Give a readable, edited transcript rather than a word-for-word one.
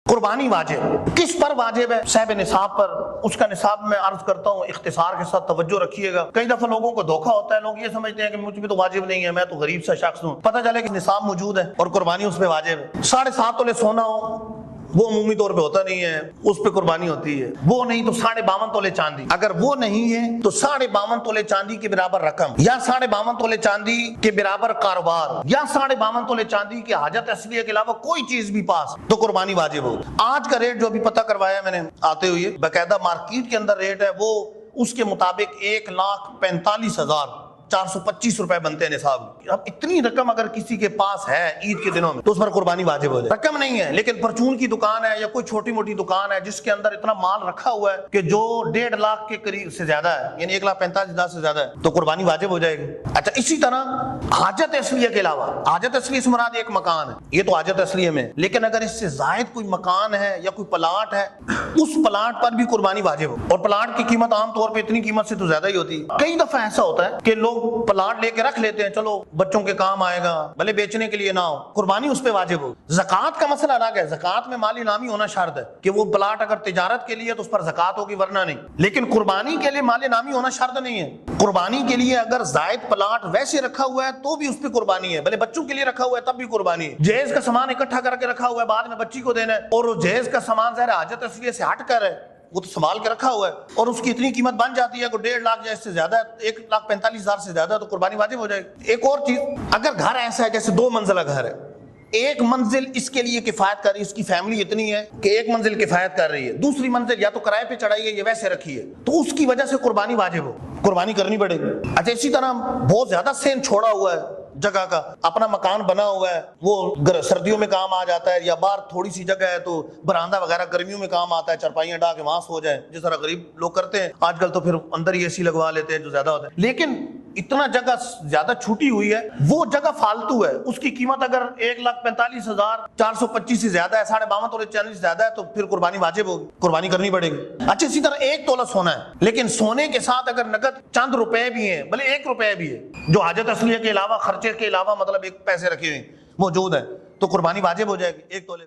قربانی واجب کس پر واجب ہے؟ صاحب نصاب پر۔ اس کا نصاب میں عرض کرتا ہوں، اختصار کے ساتھ توجہ رکھیے گا۔ کئی دفعہ لوگوں کو دھوکہ ہوتا ہے، لوگ یہ سمجھتے ہیں کہ مجھ پہ تو واجب نہیں ہے، میں تو غریب سا شخص ہوں۔ پتہ چلے کہ نصاب موجود ہے اور قربانی اس پہ واجب ہے۔ 7.5 تولے سونا ہو، وہ عمومی طور پہ ہوتا نہیں ہے، اس پہ قربانی ہوتی ہے۔ وہ نہیں تو 52.5 تولے چاندی، اگر وہ نہیں ہے تو 52.5 تولے چاندی کے برابر رقم، یا 52.5 تولے چاندی کے برابر کاروبار، یا 52.5 تولے چاندی کے حاجت اصلیہ کے علاوہ کوئی چیز بھی پاس، تو قربانی واجب ہو۔ آج کا ریٹ جو بھی پتہ کروایا میں نے آتے ہوئے، باقاعدہ مارکیٹ کے اندر ریٹ ہے، وہ اس کے مطابق 1,45,425 روپے بنتے ہیں نصاب۔ اب اتنی رقم اگر کسی کے پاس ہے عید کے دنوں میں تو اس پر قربانی واجب ہو جائے۔ رقم نہیں ہے، لیکن پرچون کی دکان ہے یا کوئی چھوٹی موٹی دکان ہے جس کے اندر اتنا مال رکھا ہوا ہے کہ جو 1.5 لاکھ کے قریب سے زیادہ ہے، یعنی 1,45,000 سے زیادہ ہے، تو قربانی واجب ہو جائے گی۔ اچھا، اسی طرح حاجت اصلیہ کے علاوہ، حاجت اصلیہ سے مراد ایک مکان ہے، یہ تو حاجت اصلیہ میں، لیکن اگر اس سے زائد کوئی مکان ہے یا کوئی پلاٹ ہے، اس پلاٹ پر بھی قربانی واجب ہو۔ اور پلاٹ کی قیمت عام طور پہ اتنی قیمت سے تو زیادہ ہی ہوتی ہے۔ کئی دفعہ ایسا ہوتا ہے کہ لوگ پلاٹ لے کے رکھ لیتے ہیں، چلو بچوں کے کام آئے گا، بھلے بیچنے کے لیے نہ ہو، قربانی اس پہ واجب ہو۔ زکوٰۃ کا مسئلہ الگ ہے، زکوٰۃ میں مالی نامی ہونا شرط ہے کہ وہ پلاٹ اگر تجارت کے لیے تو اس پر زکوٰۃ ہوگی، ورنہ نہیں۔ لیکن قربانی کے لیے مالی نامی ہونا شرط نہیں ہے۔ قربانی کے لیے اگر زائد پلاٹ ویسے رکھا ہوا ہے تو بھی اس پہ قربانی ہے، بھلے بچوں کے لیے رکھا ہوا ہے تب بھی قربانی ہے۔ جہیز کا سامان اکٹھا کر کے رکھا ہوا ہے، بعد میں بچی کو دینا ہے، اور وہ جہیز کا سامان ظاہر حاجت اصلیہ سے ہٹ کر ہے، وہ تو سنبھال کے رکھا ہوا ہے، اور اس کی اتنی قیمت بن جاتی ہے کہ 1.5 لاکھ یا اس سے زیادہ ہے، 1,45,000 سے زیادہ ہے، تو قربانی واجب ہو جائے گی۔ ایک اور چیز، اگر گھر ایسا ہے جیسے 2 منزلہ گھر ہے، ایک منزل اس کے لیے کفایت کر رہی ہے، اس کی فیملی اتنی ہے کہ ایک منزل کفایت کر رہی ہے، دوسری منزل یا تو کرائے پہ چڑھائی ہے یا ویسے رکھی ہے، تو اس کی وجہ سے قربانی واجب ہو، قربانی کرنی پڑے گی۔ اچھا، اسی طرح بہت زیادہ سین چھوڑا ہوا ہے جگہ کا، اپنا مکان بنا ہوا ہے، وہ سردیوں میں کام آ جاتا ہے، یا باہر تھوڑی سی جگہ ہے تو برآمدہ وغیرہ گرمیوں میں کام آتا ہے، چرپائیاں ڈا کے وہاں سو جائیں، جس طرح غریب لوگ کرتے ہیں آج کل، تو پھر اندر ہی اے سی لگوا لیتے ہیں جو زیادہ ہوتا ہے۔ لیکن اتنا جگہ زیادہ چھوٹی ہوئی ہے، وہ جگہ فالتو ہے، اس کی قیمت اگر 1,45,425 سے زیادہ ہے، 52.5 تولے چاندی سے زیادہ ہے، تو پھر قربانی واجب ہوگی، قربانی کرنی پڑے گی۔ اچھا، اسی طرح 1 تولہ سونا ہے، لیکن سونے کے ساتھ اگر نقد چند روپے بھی ہیں، بھلے 1 روپے بھی ہے، جو حاجت اصلیہ کے علاوہ، خرچے کے علاوہ، مطلب ایک پیسے رکھے ہوئے موجود ہیں، تو قربانی واجب ہو جائے گی 1 تولے۔